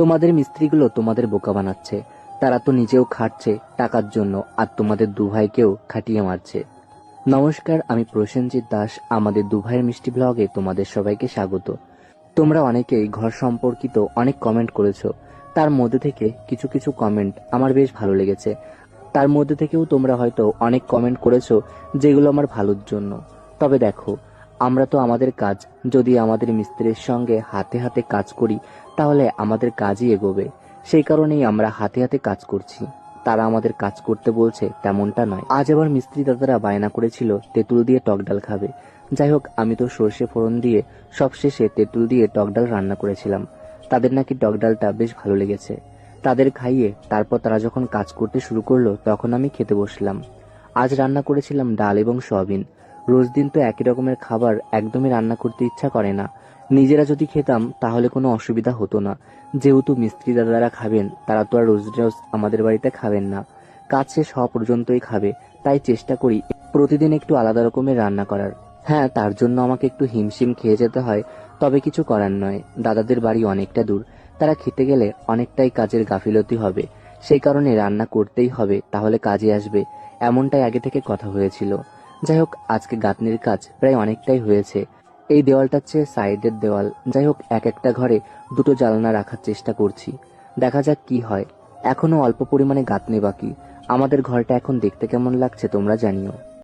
তোমাদের মিস্ত্রিগুলো তোমাদের বোকা বানাচ্ছে। তারা তো নিজেও খাটছে টাকার জন্য, আর তোমাদের দুভাইকেও খাটিয়ে মারছে। নমস্কার, আমি প্রসেনজিৎ দাস। আমাদের দুভাইয়ের মিষ্টি ব্লগে তোমাদের সবাইকে স্বাগত। তোমরা অনেকেই ঘর সম্পর্কিত অনেক কমেন্ট করেছো। তার মধ্যে থেকে কিছু কিছু কমেন্ট আমার বেশ ভালো লেগেছে। তার মধ্যে থেকেও তোমরা হয়তো অনেক কমেন্ট করেছো যেগুলো আমার ভালোর জন্য। তবে দেখো, আমরা তো আমাদের কাজ, যদি আমাদের মিস্ত্রির সঙ্গে হাতে হাতে কাজ করি তাহলে আমাদের কাজই এগোবে। সেই কারণেই আমরা হাতে হাতে কাজ করছি। তারা আমাদের কাজ করতে বলছে তেমনটা নয়। আজ আবার মিস্ত্রি দাদারা বায়না করেছিল তেঁতুল দিয়ে টক ডাল খাবে। যাই হোক, আমি তো সর্ষে ফোড়ন দিয়ে সবশেষে তেঁতুল দিয়ে টক ডাল রান্না করেছিলাম। তাদের নাকি টক ডালটা বেশ ভালো লেগেছে। তাদের খাইয়ে তারপর তারা যখন কাজ করতে শুরু করলো তখন আমি খেতে বসলাম। আজ রান্না করেছিলাম ডাল এবং সয়াবিন। রোজ দিন তো একই রকমের খাবার একদমই রান্না করতে ইচ্ছা করে না। নিজেরা যদি খেতাম তাহলে কোনো অসুবিধা হতো না। যেহেতু মিস্ত্রি দাদারা খাবেন, তারা তো আর রোজ রোজ আমাদের বাড়িতে খাবেন না, কাজ শেষ হওয়া পর্যন্তই খাবে। তাই চেষ্টা করি প্রতিদিন একটু আলাদা রকমের রান্না করার। হ্যাঁ, তার জন্য আমাকে একটু হিমশিম খেয়ে যেতে হয়, তবে কিছু করার নয়। দাদাদের বাড়ি অনেকটা দূর, তারা খেতে গেলে অনেকটাই কাজের গাফিলতি হবে। সেই কারণে রান্না করতেই হবে, তাহলে কাজে আসবে, এমনটাই আগে থেকে কথা হয়েছিল। যাই হোক, আজকে গাঁথনির কাজ প্রায় অনেকটাই হয়েছে। এই দেওয়ালটার চেয়ে সাইডের দেওয়াল। যাই হোক, এক একটা ঘরে দুটো জানলা রাখার চেষ্টা করছি, দেখা যাক কি হয়। এখনো অল্প পরিমাণে গাঁথনি বাকি। আমাদের ঘরটা এখন দেখতে কেমন লাগছে তোমরা জানিও।